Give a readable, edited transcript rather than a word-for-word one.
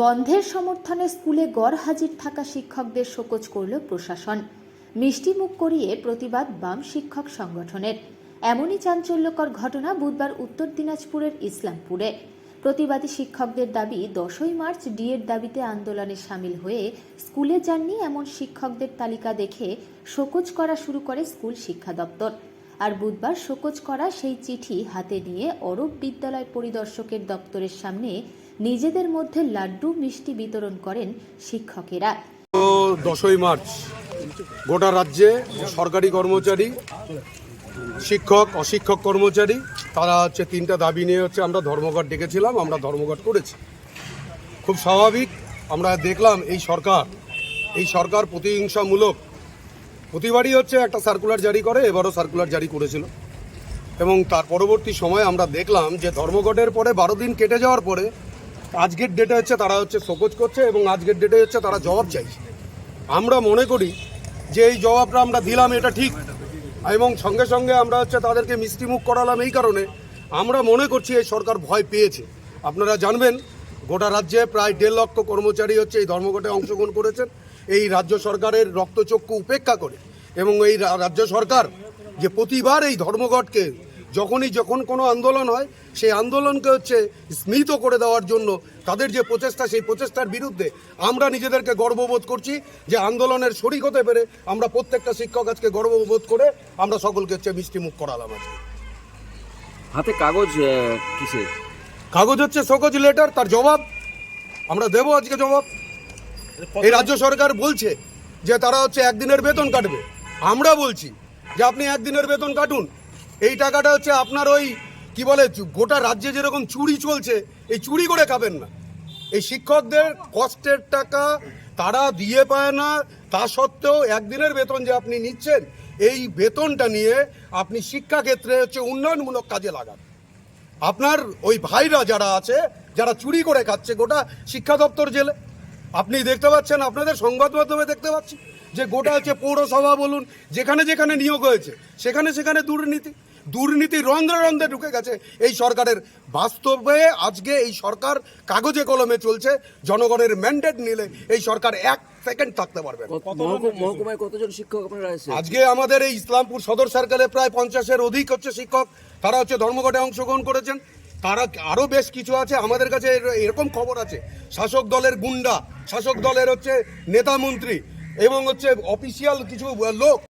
বন্ধের সমর্থনে স্কুলে গড়হাজির থাকা শিক্ষকদের শোকজ করল প্রশাসন। মিষ্টিমুখ করিয়ে প্রতিবাদ বাম শিক্ষক সংগঠনের। এমনই চাঞ্চল্যকর ঘটনা বুধবার উত্তর দিনাজপুরের ইসলামপুরে। প্রতিবাদী শিক্ষকদের দাবি 10ই মার্চ ডিএর দাবিতে আন্দোলনে সামিল হয়ে স্কুলে যাননি এমন শিক্ষকদের তালিকা দেখে শোকজ করা শুরু করে স্কুল শিক্ষা দপ্তর। আর বুধবার শোকজ করা সেই চিঠি হাতে নিয়ে অরব বিদ্যালয় পরিদর্শকের দপ্তরের সামনে নিজেদের মধ্যে লাড্ডু মিষ্টি বিতরণ করেন শিক্ষকেরা। 10ই মার্চ গোটা রাজ্যে সরকারি কর্মচারী, শিক্ষক, অশিক্ষক কর্মচারী তারা তিনটা দাবি নিয়ে আমরা ধর্মঘট ডেকেছিলাম, আমরা ধর্মঘট করেছি। খুব স্বাভাবিক, আমরা দেখলাম এই সরকার প্রতিহিংসামূলক প্রতিবারই একটা সার্কুলার জারি করে, এবারও সার্কুলার জারি করেছিল। এবং তার পরবর্তী সময়ে আমরা দেখলাম যে ধর্মঘটের পরে 12 দিন কেটে যাওয়ার পরে আজকের ডেটে তারা শোকজ করছে এবং আজকের ডেটে তারা জবাব চাইছে। আমরা মনে করি যে এই জবাবটা আমরা দিলাম এটা ঠিক, এবং সঙ্গে সঙ্গে আমরা তাদেরকে মিষ্টিমুখ করালাম এই কারণে আমরা মনে করছি এই সরকার ভয় পেয়েছে। আপনারা জানবেন গোটা রাজ্যে প্রায় 1.5 লক্ষ কর্মচারী এই ধর্মঘটে অংশগ্রহণ করেছেন এই রাজ্য সরকারের রক্তচক্ষু উপেক্ষা করে। এবং এই রাজ্য সরকার যে প্রতিবার এই ধর্মঘটকে যখন কোনো আন্দোলন হয় সেই আন্দোলনকে স্মৃত করে দেওয়ার জন্য তাদের যে প্রচেষ্টা, সেই প্রচেষ্টার বিরুদ্ধে আমরা নিজেদেরকে গর্ববোধ করছি যে আন্দোলনের শরিক হতে পেরে আমরা প্রত্যেকটা শিক্ষক আজকে গর্ববোধ করে আমরা সকলকে মিষ্টিমুখ করালাম। আজকে হাতে কাগজ, কিসের কাগজ? শোকজ লেটার, তার জবাব আমরা দেবো আজকে জবাব। এই রাজ্য সরকার বলছে যে তারা একদিনের বেতন কাটবে। আমরা বলছি যে আপনি একদিনের বেতন কাটুন, এই টাকাটা আপনার ওই কি বলে গোটা রাজ্যে যেরকম চুরি চলছে এই চুরি করে খাবেন না। এই শিক্ষকদের কষ্টের টাকা তারা দিয়ে পায় না, তা সত্ত্বেও একদিনের বেতন যে আপনি নিচ্ছেন এই বেতনটা নিয়ে আপনি শিক্ষাক্ষেত্রে উন্নয়নমূলক কাজে লাগান। আপনার ওই ভাইরা যারা আছে যারা চুরি করে খাচ্ছে গোটা শিক্ষা দপ্তর জেলে, আপনি দেখতে পাচ্ছেন, আপনাদের সংবাদ মাধ্যমে দেখতে পাচ্ছি যে গোটা পৌরসভা বলুন, যেখানে যেখানে নিয়োগ হয়েছে সেখানে সেখানে দুর্নীতি রন্ধ্রে রন্ধ্রে ঢুকে গেছে এই সরকারের। বাস্তবে আজকে এই সরকার কাগজে কলমে চলছে, জনগণের ম্যান্ডেট নিলে এই সরকার 1 সেকেন্ড থাকতে পারবে না। মহকুমায় কতজন শিক্ষক আপনারা আছেন? আজকে আমাদের এই ইসলামপুর সদর সার্কেলে প্রায় 50-এর অধিক শিক্ষক, তারা ধর্মঘটে অংশগ্রহণ করেছেন। তারা আরও বেশ কিছু আছে, আমাদের কাছে এরকম খবর আছে শাসক দলের গুন্ডা, শাসক দলের নেতা মন্ত্রী এবং অফিসিয়াল কিছু লোক